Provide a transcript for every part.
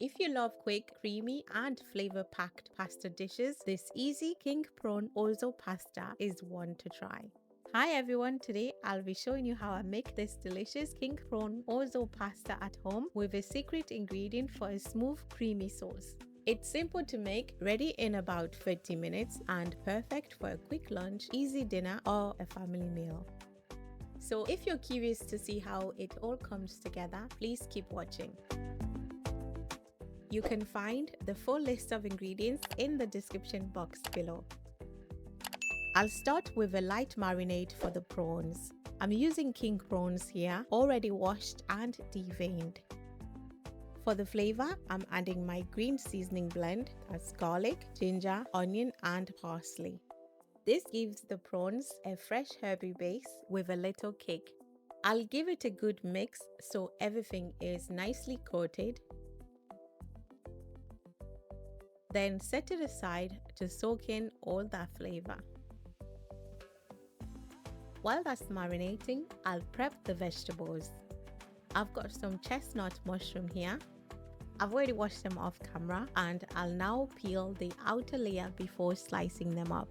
If you love quick, creamy and flavor-packed pasta dishes, this easy King Prawn Orzo Pasta is one to try. Hi everyone, today I'll be showing you how I make this delicious King Prawn Orzo Pasta at home with a secret ingredient for a smooth, creamy sauce. It's simple to make, ready in about 30 minutes and perfect for a quick lunch, easy dinner or a family meal. So if you're curious to see how it all comes together, please keep watching. You can find the full list of ingredients in the description box below. I'll start with a light marinade for the prawns. I'm using king prawns here, already washed and deveined. For the flavor, I'm adding my green seasoning blend, that's garlic, ginger, onion and parsley. This gives the prawns a fresh herby base with a little kick. I'll give it a good mix so everything is nicely coated. Then set it aside to soak in all that flavor. While that's marinating, I'll prep the vegetables. I've got some chestnut mushroom here. I've already washed them off camera and I'll now peel the outer layer before slicing them up.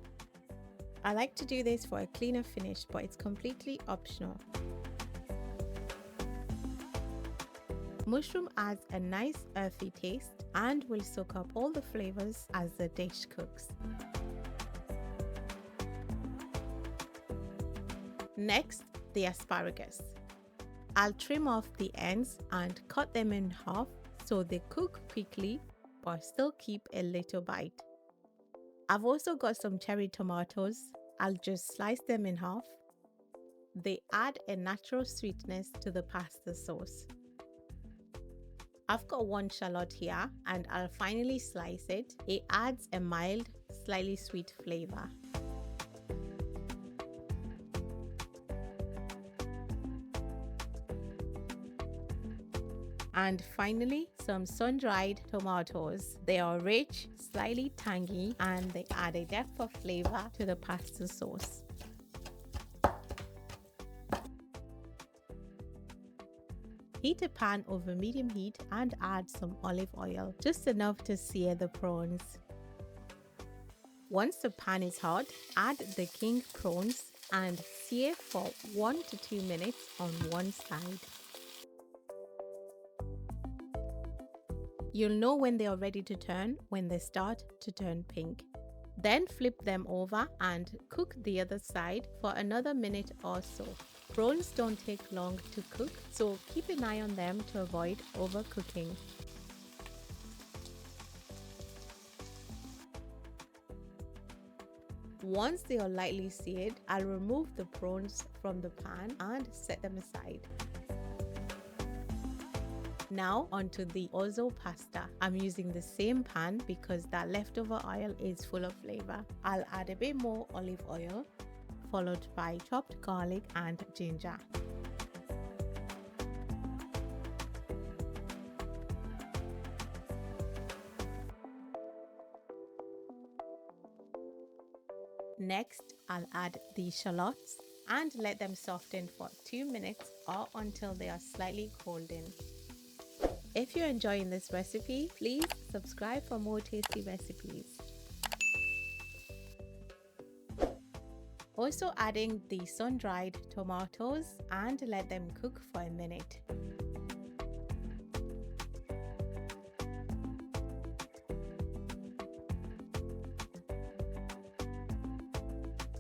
I like to do this for a cleaner finish, but it's completely optional. Mushroom adds a nice earthy taste and will soak up all the flavors as the dish cooks. Next, the asparagus. I'll trim off the ends and cut them in half so they cook quickly but still keep a little bite. I've also got some cherry tomatoes. I'll just slice them in half. They add a natural sweetness to the pasta sauce. I've got one shallot here and I'll finally slice it. It adds a mild, slightly sweet flavor. And finally, some sun-dried tomatoes. They are rich, slightly tangy, and they add a depth of flavor to the pasta sauce. Heat a pan over medium heat and add some olive oil, just enough to sear the prawns. Once the pan is hot, add the king prawns and sear for 1 to 2 minutes on one side. You'll know when they are ready to turn when they start to turn pink. Then flip them over and cook the other side for another minute or so. Prawns don't take long to cook, so keep an eye on them to avoid overcooking. Once they are lightly seared, I'll remove the prawns from the pan and set them aside. Now onto the orzo pasta. I'm using the same pan because that leftover oil is full of flavor. I'll add a bit more olive oil, followed by chopped garlic and ginger. Next, I'll add the shallots and let them soften for 2 minutes or until they are slightly golden. If you're enjoying this recipe, please subscribe for more tasty recipes. Also adding the sun-dried tomatoes and let them cook for a minute.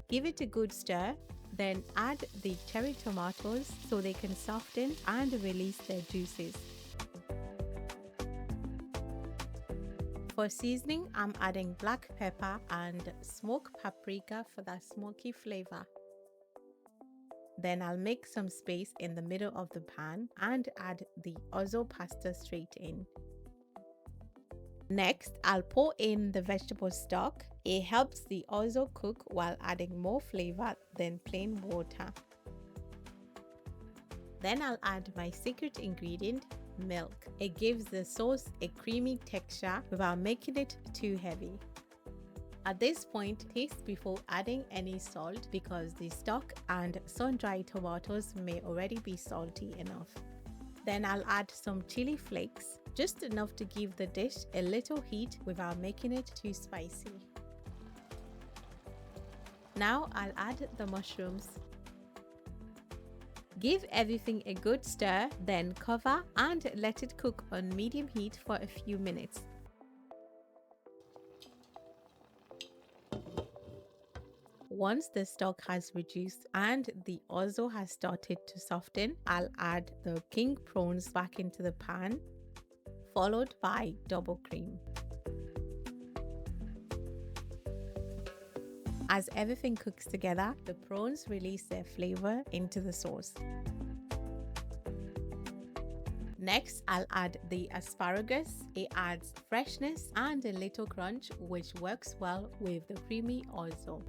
Give it a good stir, then add the cherry tomatoes so they can soften and release their juices. For seasoning, I'm adding black pepper and smoked paprika for that smoky flavor. Then I'll make some space in the middle of the pan and add the orzo pasta straight in. Next, I'll pour in the vegetable stock. It helps the orzo cook while adding more flavor than plain water. Then I'll add my secret ingredient, milk. It gives the sauce a creamy texture without making it too heavy. At this point, taste before adding any salt because the stock and sun-dried tomatoes may already be salty enough. Then I'll add some chili flakes just enough to give the dish a little heat without making it too spicy. Now I'll add the mushrooms. Give everything a good stir, then cover and let it cook on medium heat for a few minutes. Once the stock has reduced and the orzo has started to soften, I'll add the king prawns back into the pan, followed by double cream. As everything cooks together, the prawns release their flavor into the sauce. Next, I'll add the asparagus. It adds freshness and a little crunch, which works well with the creamy orzo.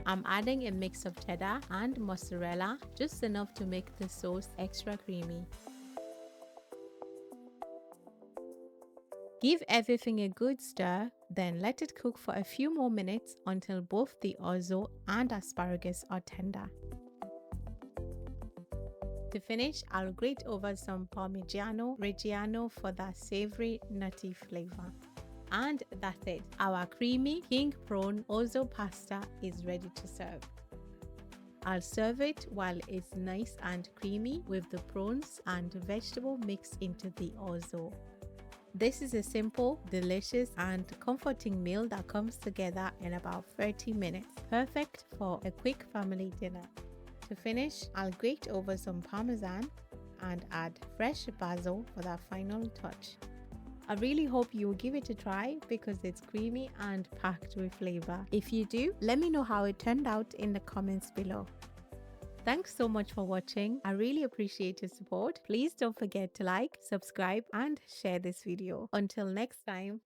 I'm adding a mix of cheddar and mozzarella, just enough to make the sauce extra creamy. Give everything a good stir, then let it cook for a few more minutes until both the orzo and asparagus are tender. To finish, I'll grate over some Parmigiano Reggiano for that savory, nutty flavor. And that's it. Our creamy King Prawn Orzo pasta is ready to serve. I'll serve it while it's nice and creamy with the prawns and vegetable mixed into the orzo. This is a simple, delicious and comforting meal that comes together in about 30 minutes. Perfect for a quick family dinner. To finish, I'll grate over some parmesan and add fresh basil for that final touch. I really hope you will give it a try because it's creamy and packed with flavor. If you do, let me know how it turned out in the comments below. Thanks so much for watching. I really appreciate your support. Please don't forget to like, subscribe and share this video. Until next time.